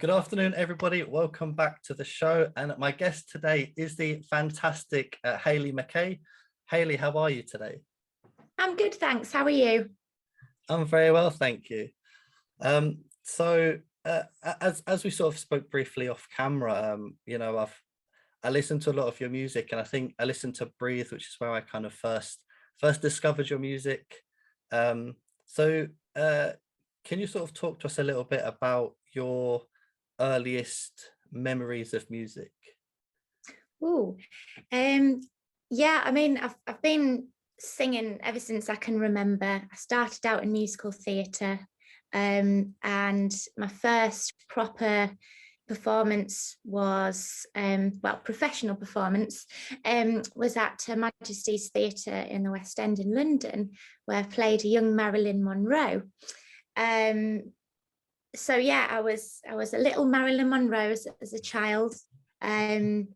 Good afternoon, everybody. Welcome back to the show. And my guest today is the fantastic Hayley McKay. Hayley, how are you today? I'm good, thanks. How are you? I'm very well, thank you. As we sort of spoke briefly off camera, I listened to a lot of your music, and I think I listened to Breathe, which is where I kind of first discovered your music. Um, so can you sort of talk to us a little bit about your earliest memories of music? Oh, yeah. I mean, I've been singing ever since I can remember. I started out in musical theatre, and my first proper performance was, professional performance, was at Her Majesty's Theatre in the West End in London, where I played a young Marilyn Monroe. So yeah, I was a little Marilyn Monroe as a child, and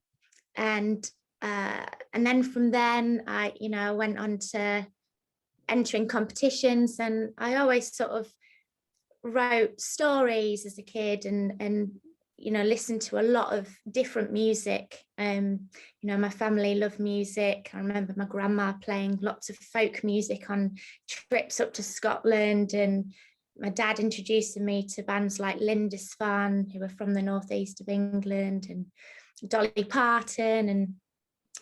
then from then I went on to entering competitions, and I always sort of wrote stories as a kid, and listened to a lot of different music. My family loved music. I remember my grandma playing lots of folk music on trips up to Scotland, and my dad introducing me to bands like Lindisfarne, who were from the northeast of England, and Dolly Parton. And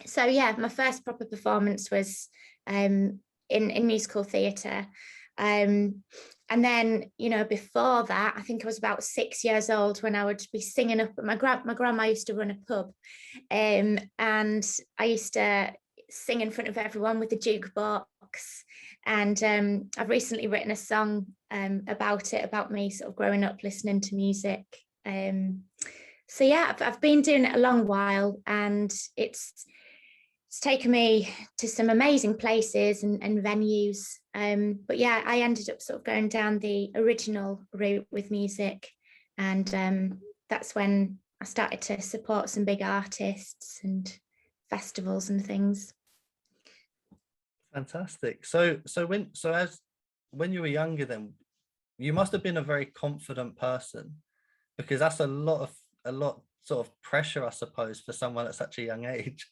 so, yeah, my first proper performance was in musical theatre. And then, before that, I think I was about 6 years old when I would be singing up at my grandma used to run a pub. And I used to sing in front of everyone with the jukebox. And I've recently written a song about me sort of growing up listening to music. So yeah, I've been doing it a long while, and it's taken me to some amazing places and venues. But yeah, I ended up sort of going down the original route with music, and that's when I started to support some big artists and festivals and things. Fantastic. When you were younger, then you must have been a very confident person, because that's a lot sort of pressure, I suppose, for someone at such a young age.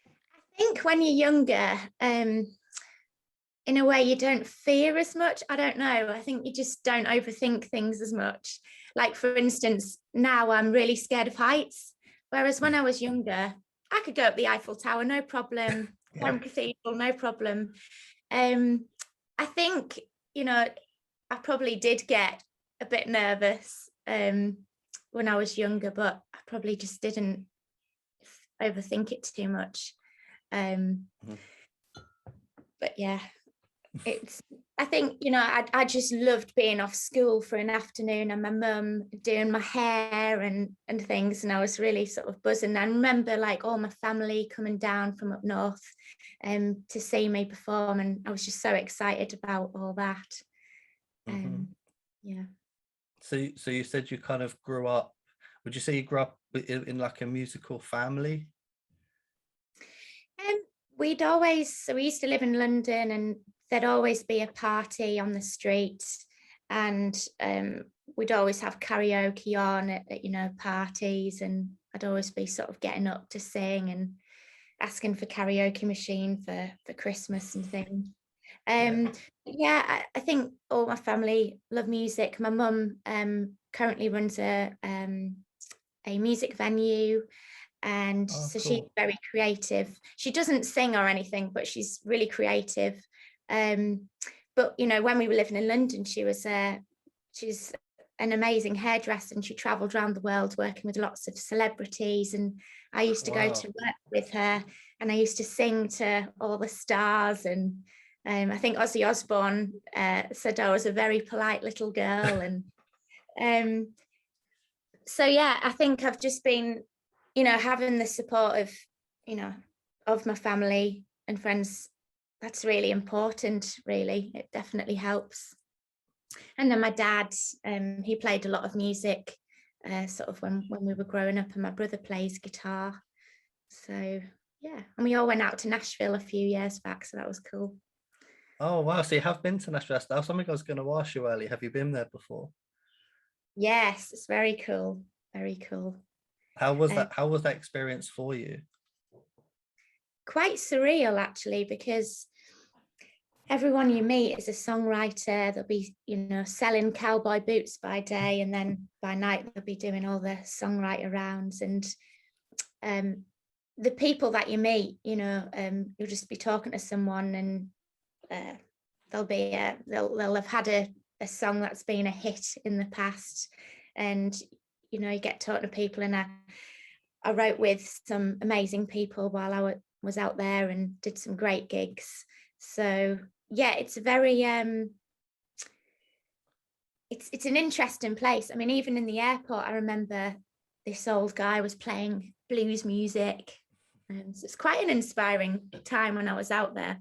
I think when you're younger, in a way, you don't fear as much. I don't know. I think you just don't overthink things as much. Like, for instance, now I'm really scared of heights, whereas when I was younger, I could go up the Eiffel Tower, no problem. Yeah. Cathedral, no problem. I think, I probably did get a bit nervous when I was younger, but I probably just didn't overthink it too much. But yeah, I think, I just loved being off school for an afternoon, and my mum doing my hair and things, and I was really sort of buzzing. I remember like all my family coming down from up north to see me perform, and I was just so excited about all that. Yeah. So you said you kind of grew up, would you say you grew up in like a musical family? We used to live in London, and there'd always be a party on the street, and we'd always have karaoke on at parties, and I'd always be sort of getting up to sing and asking for karaoke machine for Christmas and things. Yeah, I think all my family love music. My mum currently runs a music venue, and so Cool. she's very creative. She doesn't sing or anything, but she's really creative. But when we were living in London, she's an amazing hairdresser, and she traveled around the world working with lots of celebrities, and I used to go to work with her, and I used to sing to all the stars. And I think Ozzy Osbourne said I was a very polite little girl. And so yeah, I think I've just been having the support of my family and friends. That's really important, really. It definitely helps. And then my dad, he played a lot of music sort of when we were growing up, and my brother plays guitar. So yeah, and we all went out to Nashville a few years back, so that was cool. Oh wow, so you have been to Nashville. That's something I was going to ask you earlier. Have you been there before? Yes, it's very cool. Very cool. How was that experience for you? Quite surreal actually, because everyone you meet is a songwriter. They'll be, selling cowboy boots by day, and then by night they'll be doing all the songwriter rounds. And the people that you meet, you'll just be talking to someone, and they'll have had a song that's been a hit in the past, and you get talking to people. And I wrote with some amazing people while I was out there and did some great gigs. So yeah, it's a very it's an interesting place. I mean, even in the airport, I remember this old guy was playing blues music. So it's quite an inspiring time when I was out there.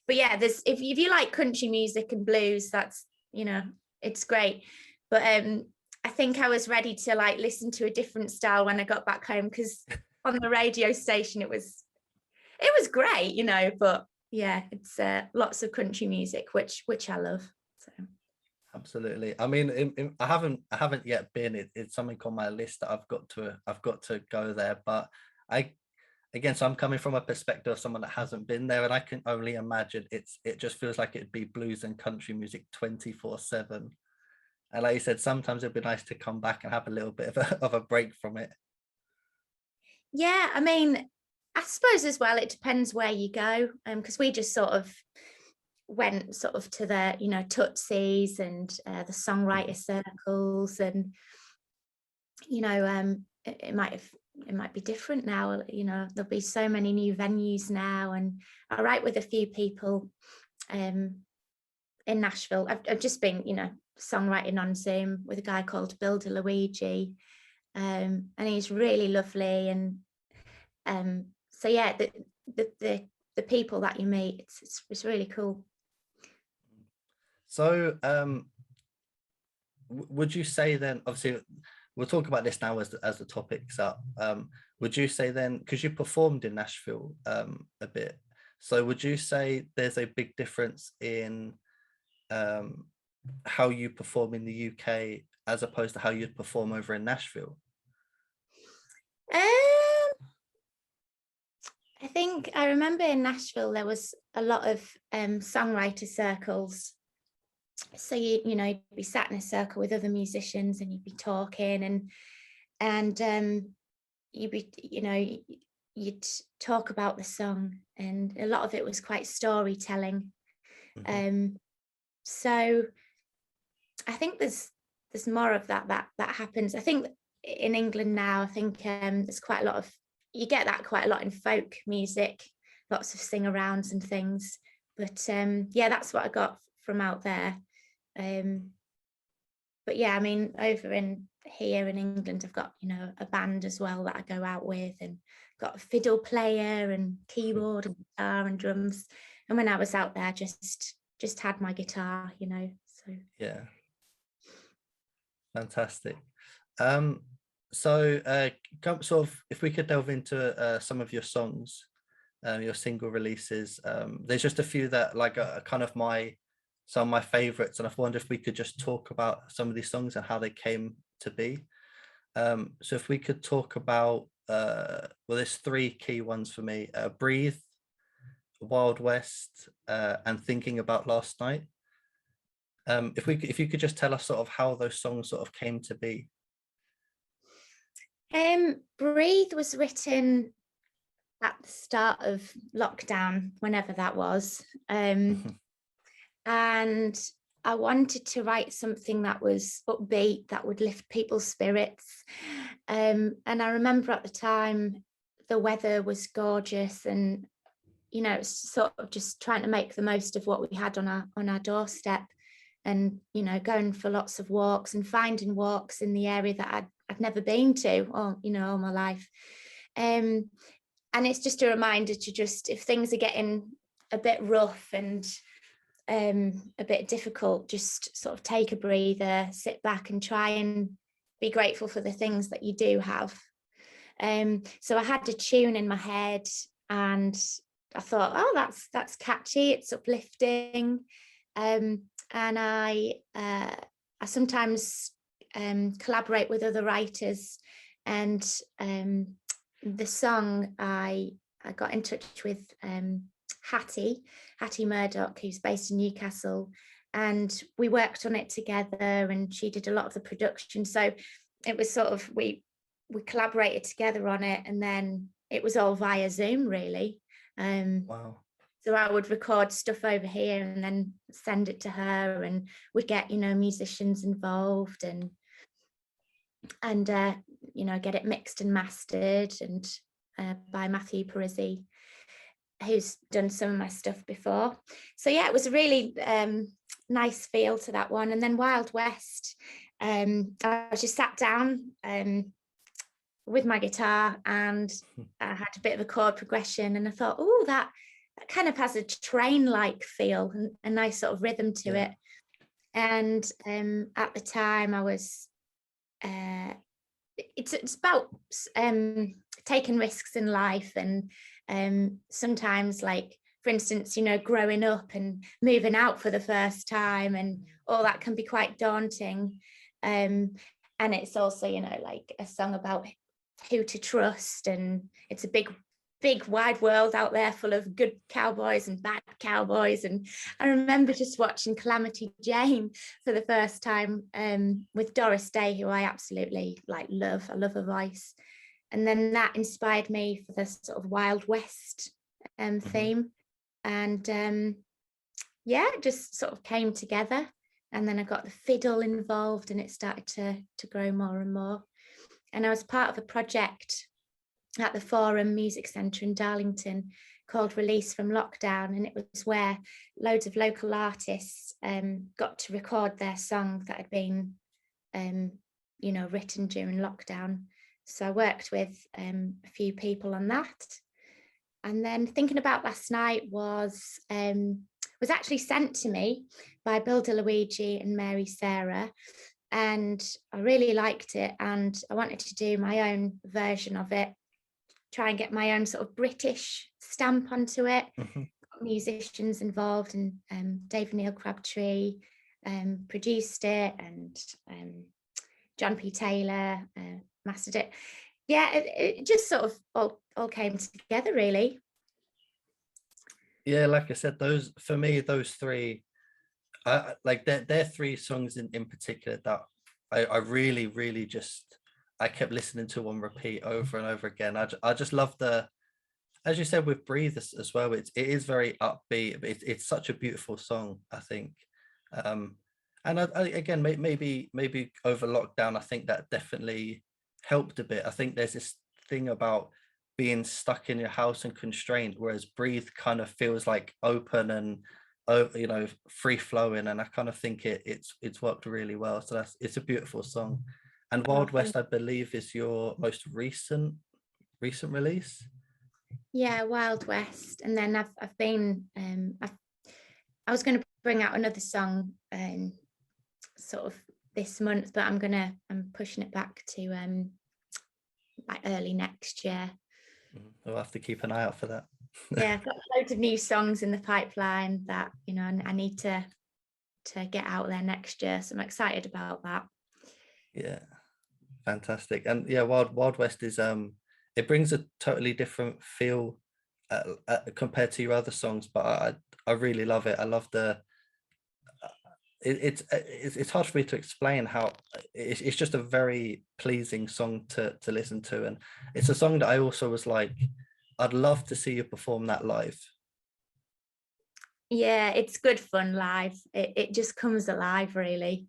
But yeah, there's if you like country music and blues, that's it's great. But I think I was ready to like listen to a different style when I got back home, because on the radio station it was great, but yeah, it's lots of country music, which I love. So Absolutely. I mean, I haven't yet been. It's something on my list that I've got to go there. But I again, so I'm coming from a perspective of someone that hasn't been there, and I can only imagine it just feels like it'd be blues and country music 24/7. And like you said, sometimes it'd be nice to come back and have a little bit of a break from it. yeah, I mean, I suppose as well it depends where you go, because we just sort of went sort of to the Tootsies and the songwriter circles, and it might be different now. There'll be so many new venues now, and I write with a few people in Nashville. I've just been songwriting on Zoom with a guy called Builder Luigi, and he's really lovely. And so yeah, the people that you meet, it's really cool. So would you say then, obviously we'll talk about this now as the topic's up, would you say then, because you performed in Nashville a bit, so would you say there's a big difference in how you perform in the UK as opposed to how you'd perform over in Nashville? I think I remember in Nashville there was a lot of songwriter circles. So you'd be sat in a circle with other musicians, and you'd be talking, and you'd be you'd talk about the song, and a lot of it was quite storytelling. So I think there's more of that happens. I think in England now, I think there's quite a lot of, you get that quite a lot in folk music, lots of sing-arounds and things. But yeah, that's what I got from out there. But yeah, I mean, over here in England, I've got a band as well that I go out with, and got a fiddle player and keyboard and guitar and drums. And when I was out there, just had my guitar, So yeah, fantastic. So sort of, if we could delve into some of your songs, your single releases. There's just a few that like are kind of some of my favorites, and I wonder if we could just talk about some of these songs and how they came to be. So if we could talk about well, there's three key ones for me: Breathe, Wild West, and Thinking About Last Night. If you could just tell us sort of how those songs sort of came to be. Breathe was written at the start of lockdown, whenever that was. And I wanted to write something that was upbeat, that would lift people's spirits. And I remember at the time, the weather was gorgeous, and it's sort of just trying to make the most of what we had on our doorstep, and going for lots of walks and finding walks in the area that I'd never been to all my life. And it's just a reminder to just, if things are getting a bit rough and a bit difficult, just sort of take a breather, sit back and try and be grateful for the things that you do have. So I had a tune in my head, and I thought, oh, that's catchy, it's uplifting. And I sometimes collaborate with other writers, and the song I got in touch with Hattie Murdoch, who's based in Newcastle, and we worked on it together, and she did a lot of the production. So it was sort of, we collaborated together on it, and then it was all via Zoom, really. Wow. So I would record stuff over here and then send it to her, and we'd get, you know, musicians involved, and you know, get it mixed and mastered, and by Matthew Parisi, who's done some of my stuff before. So yeah, it was a really nice feel to that one. And then Wild West, I just sat down with my guitar, and I had a bit of a chord progression, and I thought, oh, that kind of has a train-like feel, and a nice sort of rhythm to it. And at the time I was it's about taking risks in life, and sometimes, like, for instance, you know, growing up and moving out for the first time, and all that can be quite daunting. And it's also, you know, like a song about who to trust, and it's a big wide world out there full of good cowboys and bad cowboys. And I remember just watching Calamity Jane for the first time with Doris Day, who I absolutely love. I love her voice. And then that inspired me for the sort of Wild West theme. And yeah, it just sort of came together. And then I got the fiddle involved, and it started to grow more and more. And I was part of a project at the Forum Music Centre in Darlington called Release from Lockdown, and it was where loads of local artists got to record their song that had been you know, written during lockdown. So I worked with a few people on that. And then Thinking About Last Night was actually sent to me by Bill DeLuigi and Mary Sarah, and I really liked it, and I wanted to do my own version of it, try and get my own sort of British stamp onto it. Musicians involved, and Dave Neil Crabtree produced it, and John P. Taylor mastered it. Yeah, it just sort of all came together, really. Yeah, like I said, those, for me, those three, like they're three songs in particular that I really just, I kept listening to on repeat over and over again. I just love the, as you said with Breathe as well, it is very upbeat, but it's such a beautiful song, I think. And again, maybe over lockdown, I think that definitely helped a bit. I think there's this thing about being stuck in your house and constrained, whereas Breathe kind of feels like open and, you know, free flowing, and I kind of think it's worked really well. So it's a beautiful song. And Wild West, I believe, is your most recent release. Yeah, Wild West. And then I've been I was going to bring out another song sort of this month, but I'm pushing it back to like early next year. We'll have to keep an eye out for that. Yeah, I've got loads of new songs in the pipeline that, you know, I need to get out there next year, so I'm excited about that. Yeah, fantastic. And yeah, Wild West is it brings a totally different feel compared to your other songs, but I really love it. I love the it's hard for me to explain how it's just a very pleasing song to listen to, and it's a song that I also was like, I'd love to see you perform that live. Yeah, it's good fun live. It just comes alive, really.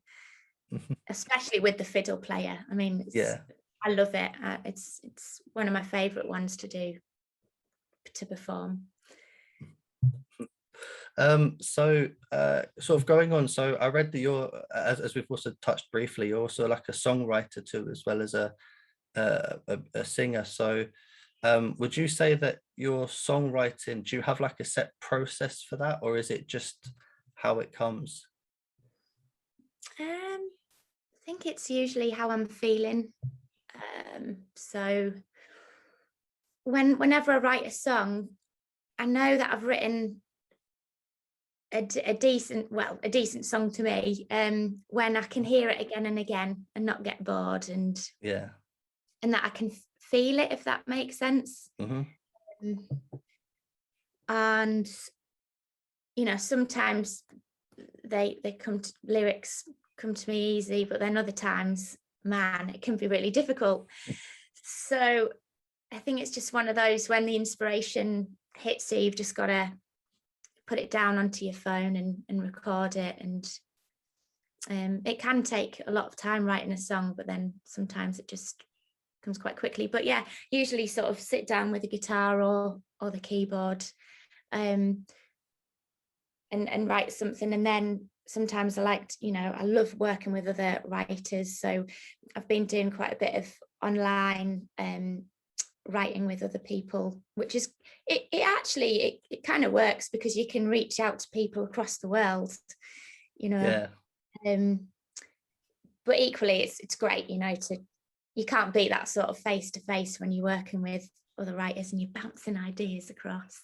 Especially with the fiddle player. I mean, Yeah, I love it. It's one of my favorite ones to perform. So sort of going on, so I read that you're, as we've also touched briefly, you're also like a songwriter too, as well as a singer. So would you say that your songwriting, do you have like a set process for that, or is it just how it comes? I think it's usually how I'm feeling. So whenever I write a song, I know that I've written a decent song to me, when I can hear it again and again and not get bored, Yeah. and that I can feel it, if that makes sense. Hmm. Um, and sometimes lyrics come to me easy, but then other times, man, it can be really difficult. So I think it's just one of those, when the inspiration hits you, you've just got to put it down onto your phone and record it. And it can take a lot of time writing a song, but then sometimes it just comes quite quickly. But yeah, usually sort of sit down with the guitar or the keyboard, and write something. And then sometimes I love working with other writers. So I've been doing quite a bit of online writing with other people, which is it kind of works, because you can reach out to people across the world, Yeah. but equally it's great, you can't beat that sort of face to face when you're working with other writers and you're bouncing ideas across.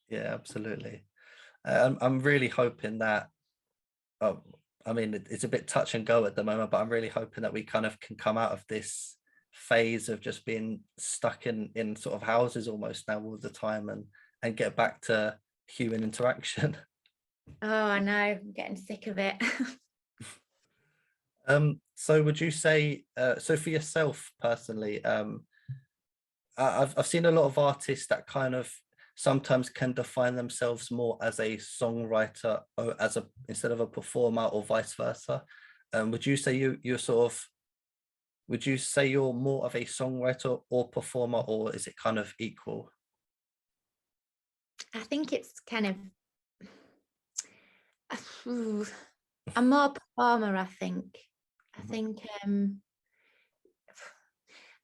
Yeah, absolutely. I'm really hoping that, oh, I mean, it's a bit touch and go at the moment, but I'm really hoping that we kind of can come out of this phase of just being stuck in sort of houses almost now all the time, and get back to human interaction. Oh, I know, I'm getting sick of it. So would you say, so for yourself personally, I've seen a lot of artists that kind of sometimes can define themselves more as a songwriter, or as a instead of a performer, or vice versa. Would you say you're sort of, would you say you're more of a songwriter or performer, or is it kind of equal? I think it's kind of Ooh, I'm more performer, I think. I Mhm. think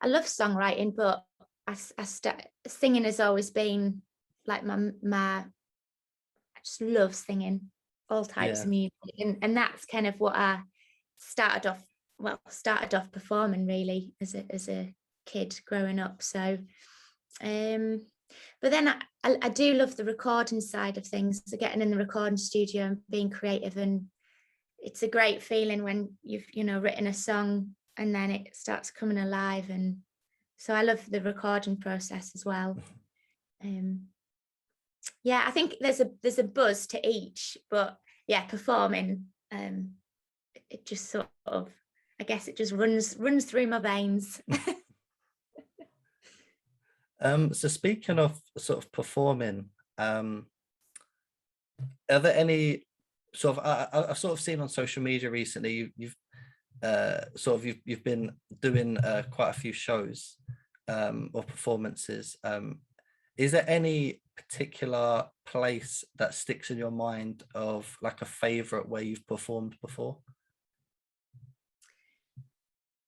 I love songwriting, but singing has always been like I just love singing all types Yeah. of music, and that's kind of what I started off performing, really, as a kid growing up. So um but then I do love the recording side of things, so getting in the recording studio and being creative. And it's a great feeling when you've written a song and then it starts coming alive. And so I love the recording process as well. um yeah, I think there's a buzz to each, but yeah, performing, it just sort of, I guess it just runs through my veins. So speaking of sort of performing, are there any sort of, I've sort of seen on social media recently, you've sort of you've been doing quite a few shows, or performances. Is there any particular place that sticks in your mind of like a favorite where you've performed before?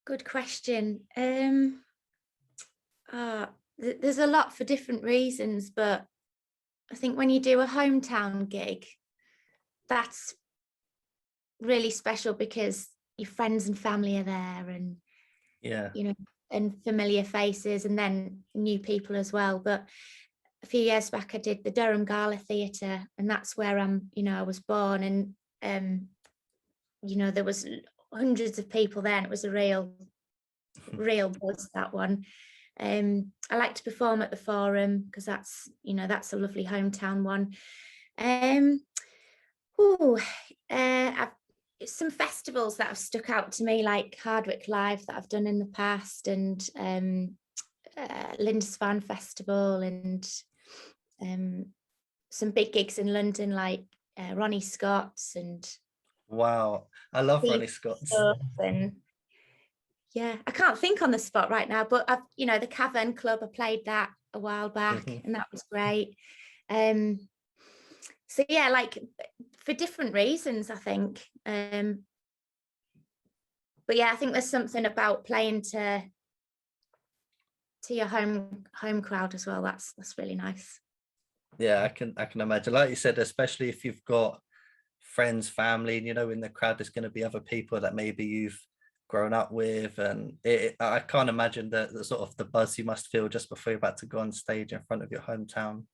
Good question. uh, there's a lot for different reasons, but I think when you do a hometown gig, that's really special, because your friends and family are there, and Yeah. you know and familiar faces, and then new people as well. But a few years back I did the Durham Gala Theatre, and that's where I was born. And there was hundreds of people there, and it was a real buzz, that one. I like to perform at the Forum, because that's a lovely hometown one. um ooh, some festivals that have stuck out to me, like Hardwick Live, that I've done in the past, and Lindisfarne Festival, and um, some big gigs in London, like Ronnie Scott's and Wow, I love Steve Ronnie Scott's. stuff. And yeah, I can't think on the spot right now, but the Cavern Club, I played that a while back, Mhm. and that was great. um so yeah, like, for different reasons, I think. But yeah, I think there's something about playing to your home crowd as well. That's really nice. Yeah, I can imagine. Like you said, especially if you've got friends, family, and in the crowd there's going to be other people that maybe you've grown up with, and I can't imagine the sort of the buzz you must feel just before you're about to go on stage in front of your hometown.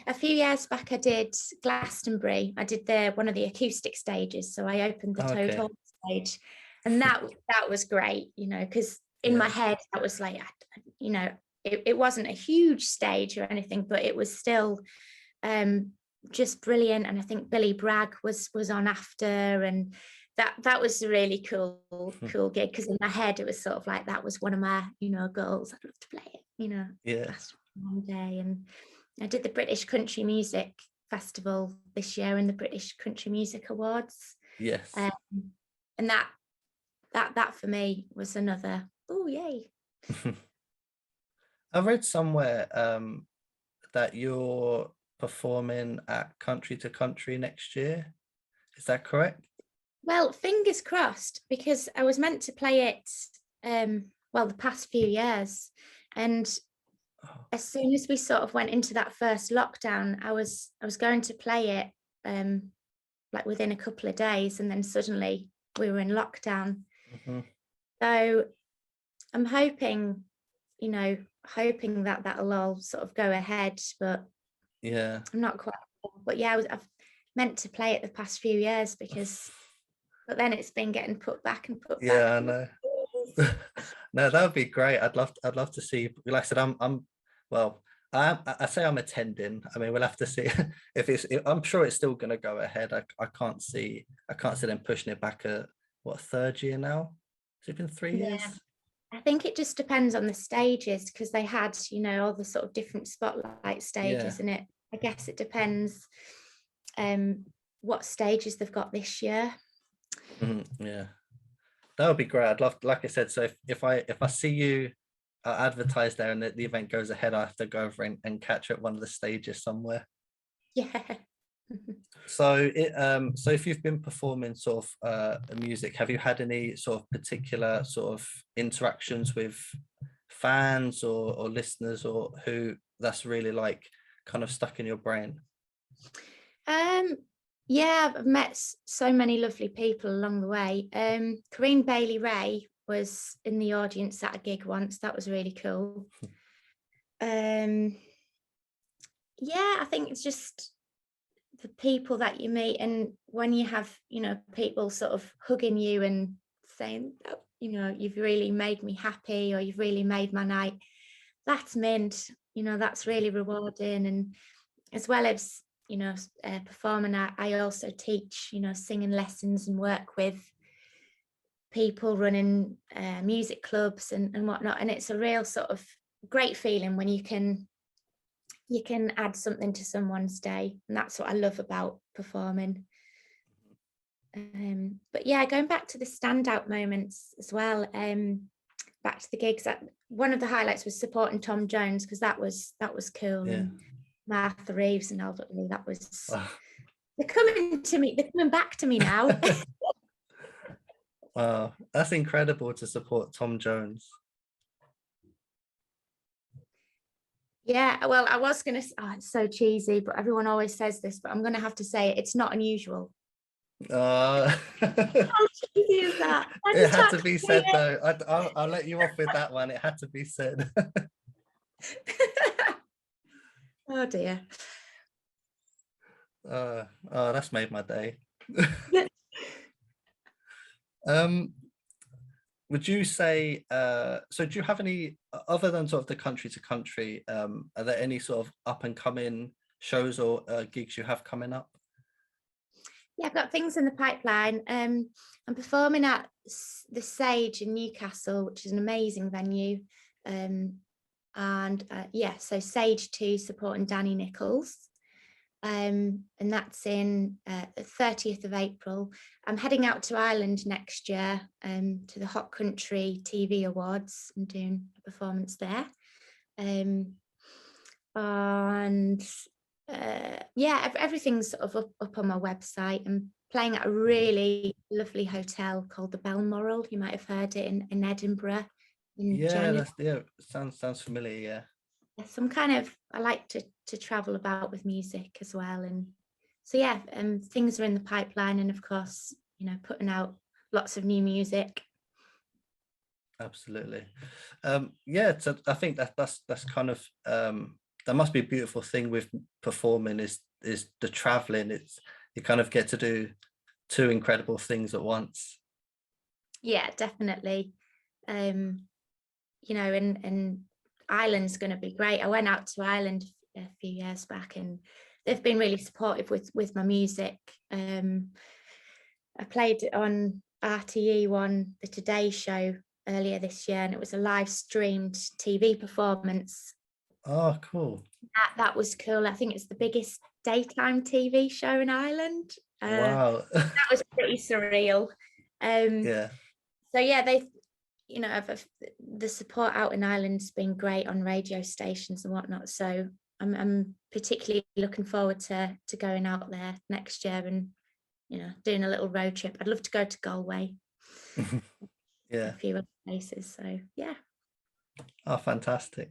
A few years back, I did Glastonbury. I did one of the acoustic stages. So I opened the Oh, Toad okay. Hall stage, and that was great, because in my Yeah. head that was like, it wasn't a huge stage or anything, but it was still just brilliant. And I think Billy Bragg was on after, and that was a really cool gig, because in my head it was sort of like that was one of my goals. I'd love to play it, Yeah. one day. And I did the British Country Music Festival this year and the British Country Music Awards, Yes. and that for me was another, oh yay. I read somewhere that you're performing at Country to Country next year. Is that correct? Well, fingers crossed, because I was meant to play it the past few years, and Oh, as soon as we sort of went into that first lockdown, I was going to play it like within a couple of days, and then suddenly we were in lockdown. mhm. So I'm hoping that that'll all sort of go ahead, but Yeah. I'm not quite sure. But yeah, I've meant to play it the past few years, but then it's been getting put back and put back. Yeah, I know. No, that would be great. I'd love to see. Like I said, well, I say I'm attending. I mean, we'll have to see I'm sure it's still going to go ahead. I can't see them pushing it back a third year now. Has it been 3 years? Yeah, I think it just depends on the stages, because they had, all the sort of different spotlight stages, Yeah. and I guess it depends what stages they've got this year. Yeah, that would be great. I'd love, like I said, so if I see you advertised there and the event goes ahead, I have to go over and catch at one of the stages somewhere. Yeah. So so if you've been performing sort of music, have you had any sort of particular sort of interactions with fans or listeners, or who that's really like kind of stuck in your brain? Yeah, I've met so many lovely people along the way. Corinne Bailey Ray was in the audience at a gig once. That was really cool. Yeah, I think it's just the people that you meet, and when you have people sort of hugging you and saying, oh, you've really made me happy, or you've really made my night, that's mint. That's really rewarding. And as well as performing, I also teach singing lessons and work with people running music clubs and whatnot, and it's a real sort of great feeling when you can add something to someone's day, and that's what I love about performing. But yeah, going back to the standout moments as well, back to the gigs, one of the highlights was supporting Tom Jones, because that was cool. Yeah. And Martha Reeves and Albert Lee, that was Wow. they're coming back to me now. Wow, that's incredible to support Tom Jones. Yeah, well, I was gonna it's so cheesy, but everyone always says this, but I'm gonna have to say it. It's not unusual. How cheesy is that? It had to be said though. I'll let you off with that one. It had to be said. Oh dear. Oh, that's made my day. Would you say so do you have any, other than sort of the country to country, are there any sort of up and coming shows or gigs you have coming up? Yeah, I've got things in the pipeline. I'm performing at the Sage in Newcastle, which is an amazing venue. So Sage 2 supporting Danny Nichols. And that's in the 30th of April. I'm heading out to Ireland next year to the Hot Country TV Awards. I'm doing a performance there. Everything's sort of up on my website. I'm playing at a really lovely hotel called the Balmoral. You might have heard it in Edinburgh in January. Sounds familiar. Yeah. So I like to travel about with music as well, and so things are in the pipeline, and of course putting out lots of new music. Absolutely. So I think that's kind of that must be a beautiful thing with performing is the traveling. It's you kind of get to do two incredible things at once. Yeah, definitely. You know, and Ireland's going to be great. I went out to Ireland a few years back, and they've been really supportive with my music. I played on RTE1, the Today Show, earlier this year, and it was a live streamed TV performance. Oh, cool. That was cool. I think it's the biggest daytime TV show in Ireland. Wow. That was pretty surreal. Yeah. So yeah, you know, the support out in Ireland's been great on radio stations and whatnot. So I'm particularly looking forward to going out there next year and, you know, doing a little road trip. I'd love to go to Galway, Yeah. a few other places. So yeah. Oh, fantastic.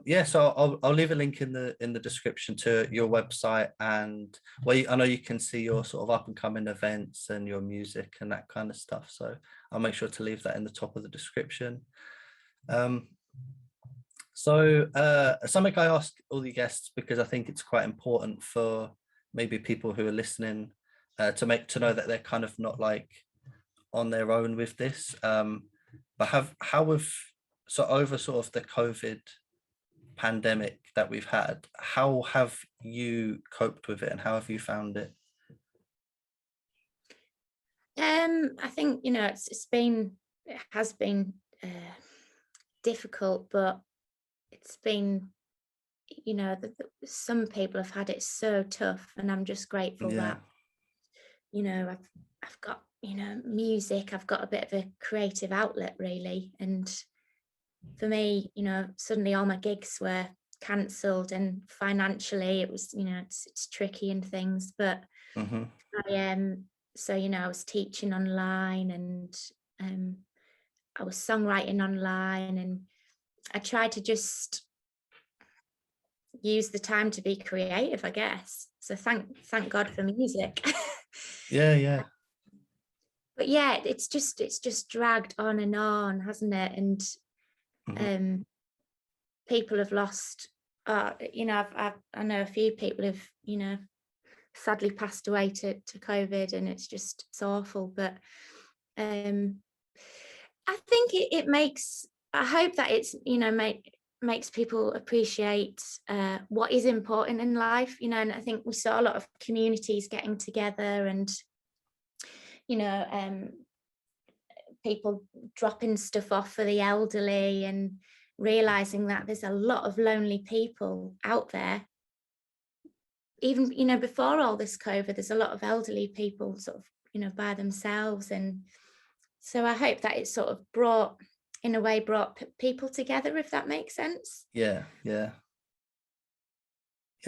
Yeah, so I'll leave a link in the description to your website, and I know you can see your sort of up and coming events and your music and that kind of stuff. So I'll make sure to leave that in the top of the description. So something I ask all the guests, because I think it's quite important for maybe people who are listening to know that they're kind of not like on their own with this. But so over sort of the COVID pandemic that we've had, how have you coped with it and how have you found it? I think, you know, it has been difficult, but it's been, you know, some people have had it so tough, and I'm just grateful Yeah. that, you know, I've got, you know, music, I've got a bit of a creative outlet really. And for me, you know, suddenly all my gigs were cancelled, and financially it was, you know, it's tricky and things, but Mm-hmm. so, you know, I was teaching online, and I was songwriting online, and I tried to just use the time to be creative, I guess. So thank God for music. Yeah. But yeah, it's just dragged on and on, hasn't it? And Mm-hmm. people have lost, you know, I know a few people have, you know, sadly passed away to COVID, and it's awful. But I think it makes, I hope that it's, you know, makes people appreciate what is important in life, you know. And I think we saw a lot of communities getting together, and, you know, people dropping stuff off for the elderly, and realizing that there's a lot of lonely people out there. Even, you know, before all this COVID, there's a lot of elderly people sort of, you know, by themselves. And so I hope that it sort of brought people together, if that makes sense. Yeah.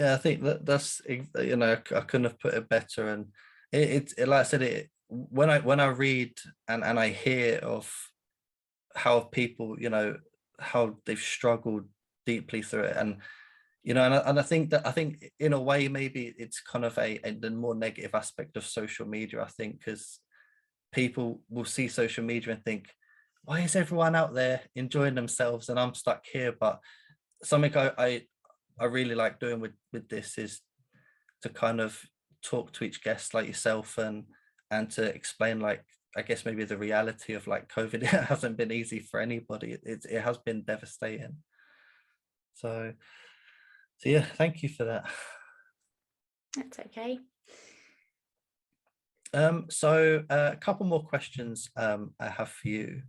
I think that's, you know, I couldn't have put it better. And it like I said, when I read and I hear of how people, you know, how they've struggled deeply through it, and you know, and I think in a way maybe it's kind of the more negative aspect of social media, I think, because people will see social media and think, why is everyone out there enjoying themselves and I'm stuck here? But something I really like doing with this is to kind of talk to each guest like yourself, and to explain, like, I guess maybe the reality of like COVID. It hasn't been easy for anybody. It has been devastating. So yeah, thank you for that. That's okay. So a couple more questions I have for you.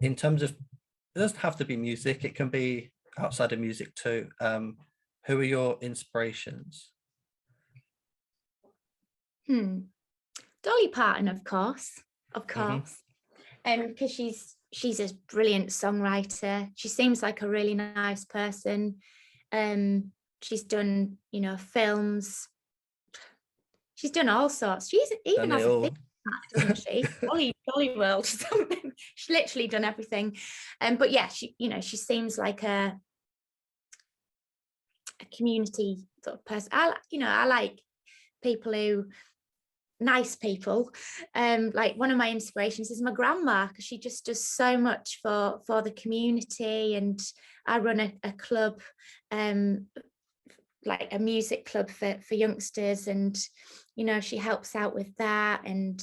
In terms of, it doesn't have to be music, it can be outside of music too. Who are your inspirations? Dolly Parton, of course, Mm-hmm. because she's a brilliant songwriter. She seems like a really nice person. She's done, you know, films. She's done all sorts. She's even has a thing, doesn't she? Dolly World. She's literally done everything. But yeah, she, you know, she seems like a community sort of person. I like people who nice people. Like one of my inspirations is my grandma, because she just does so much for the community. And I run a club, like a music club for youngsters, and you know, she helps out with that. And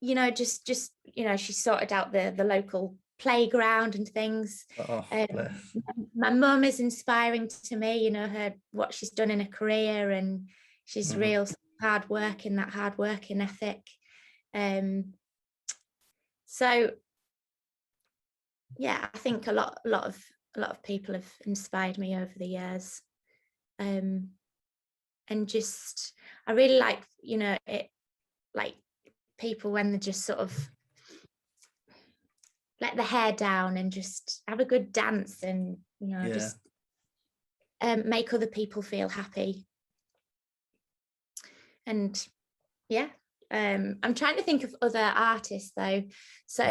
you know, just you know, she sorted out the local playground and things. Oh, bless. My mum is inspiring to me, you know, her what she's done in her career, and she's Mhm. real hard working, that hard working ethic. So yeah, I think a lot of people have inspired me over the years. And just I really like, you know, it, like people when they just sort of let the hair down and just have a good dance, and you know, Yeah. just make other people feel happy. And yeah, I'm trying to think of other artists though. So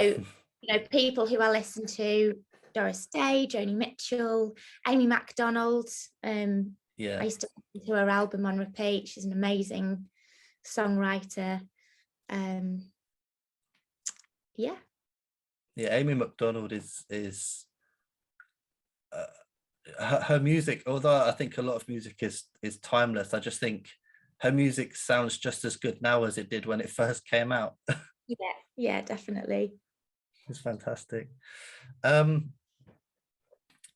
you know, people who I listen to: Doris Day, Joni Mitchell, Amy MacDonald. I Yeah. used to listen to her album on repeat. She's an amazing songwriter. Yeah. Yeah, Amy McDonald is uh, her music, although I think a lot of music is timeless, I just think her music sounds just as good now as it did when it first came out. Yeah, yeah, definitely. It's fantastic.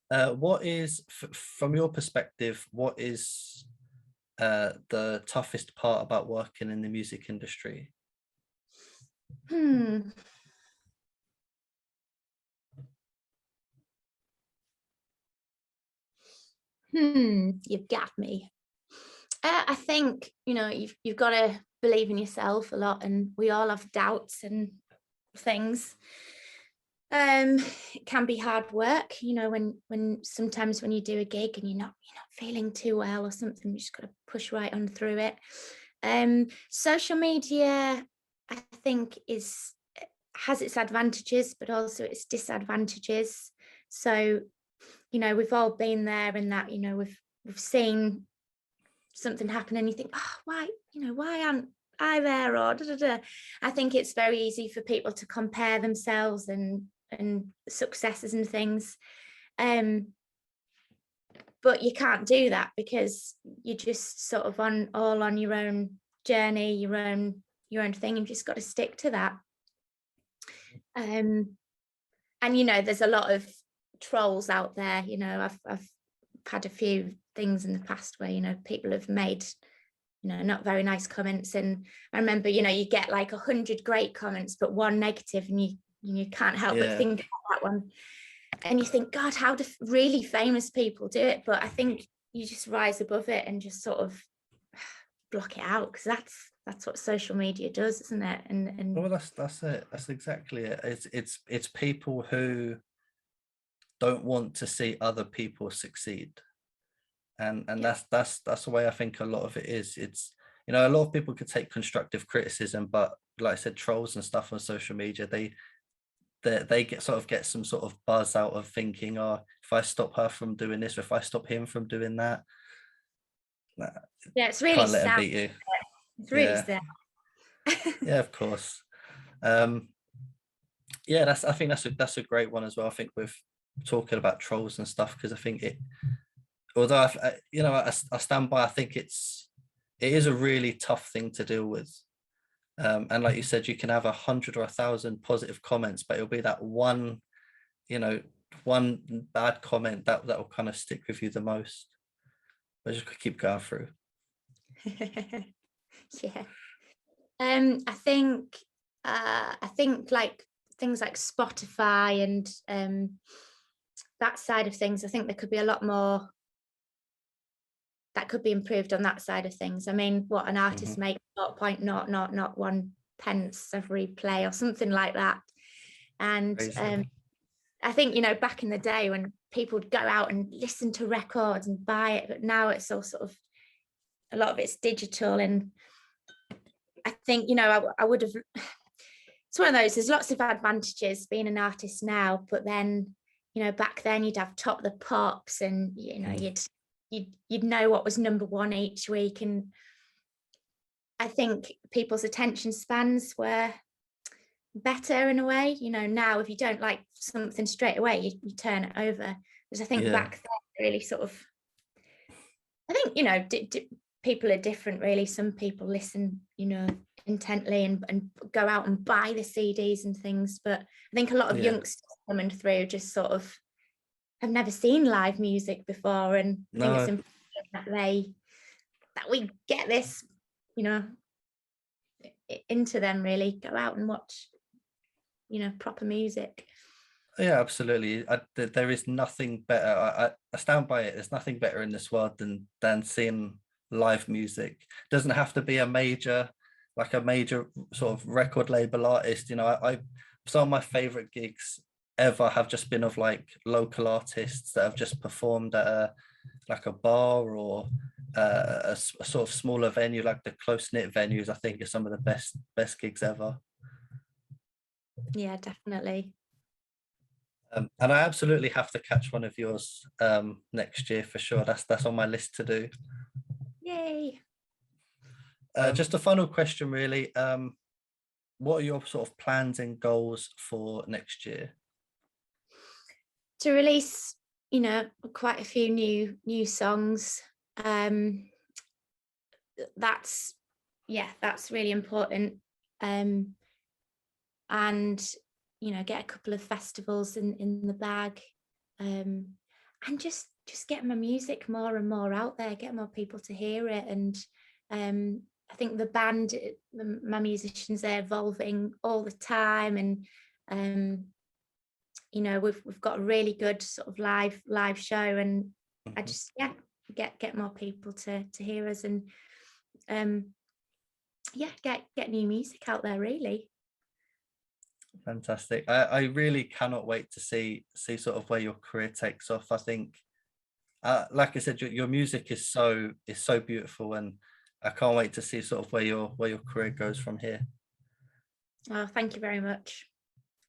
What is, from your perspective, what is the toughest part about working in the music industry? Hmm. You've got me. I think, you know, you've got to believe in yourself a lot, and we all have doubts and things. It can be hard work, you know, when sometimes when you do a gig and you're not feeling too well or something, you just got to push right on through it. Social media, I think, has its advantages, but also its disadvantages. So, you know, we've all been there in that, you know, we've seen something happen and you think, oh, why, you know, why aren't I there, or da, da, da. I think it's very easy for people to compare themselves and successes and things. But you can't do that, because you're just sort of on your own journey, your own thing, and you just got to stick to that. And you know, there's a lot of trolls out there. You know, I've had a few things in the past where, you know, people have made, you know, not very nice comments, and I remember, you know, you get like 100 great comments but one negative, and you can't help but Yeah. think about that one, and you think, God, how do really famous people do it? But I think you just rise above it and just sort of block it out, because that's what social media does, isn't it? Well, that's it. That's exactly it. It's people who don't want to see other people succeed, and Yeah, that's the way I think a lot of it is. It's, you know, a lot of people could take constructive criticism, but like I said, trolls and stuff on social media, they get some sort of buzz out of thinking, oh, if I stop her from doing this, or if I stop him from doing that, nah, yeah, it's really can't let him sad. beat you. It's really Yeah, sad. yeah, of course. Um, yeah, I think that's a great one as well. I think with talking about trolls and stuff, because I think it, although you know, I stand by, I think it is a really tough thing to deal with. And like you said, you can have 100 or 1,000 positive comments, but it'll be that one, you know, one bad comment that will kind of stick with you the most. But just keep going through. Yeah. I think like things like Spotify and that side of things, I think there could be a lot more that could be improved on that side of things. I mean, what an artist Mhm. makes 0.001 pence every play or something like that. And Crazy. I think, you know, back in the day when people would go out and listen to records and buy it, but now it's all sort of, a lot of it's digital. And I think, you know, I would have, it's one of those, there's lots of advantages being an artist now, but then, you know, back then you'd have Top the Pops, and you know, Mm. you'd know what was number one each week, and I think people's attention spans were better in a way. You know, now if you don't like something straight away, you turn it over. Because I think Yeah, back then, really sort of, I think, you know, people are different, really. Some people listen, you know, intently and go out and buy the CDs and things. But I think a lot of yeah. youngsters coming through just sort of have never seen live music before. And I think it's No, important that we get this, you know, into them, really. Go out and watch, you know, proper music. yeah, absolutely. There is nothing better. I stand by it. There's nothing better in this world than seeing live music. Doesn't have to be a major, like a major sort of record label artist. You know, I some of my favorite gigs ever have just been of like local artists that have just performed at a like a bar or a sort of smaller venue, like the close knit venues. I think are some of the best gigs ever. Yeah, definitely. And I absolutely have to catch one of yours next year for sure. That's on my list to do. Yay. Just a final question, really. What are your sort of plans and goals for next year? To release, you know, quite a few new songs. Um, that's yeah, that's really important. Um, and you know, get a couple of festivals in the bag. And just get my music more and more out there, get more people to hear it. And I think the band, my musicians, they're evolving all the time. And you know, we've got a really good sort of live show. And I Mhm. just, yeah, get more people to hear us. And um yeah, get new music out there, really. Fantastic. I really cannot wait to see sort of where your career takes off. I think, like I said, your music is so beautiful, and I can't wait to see sort of where your career goes from here. Oh, thank you very much.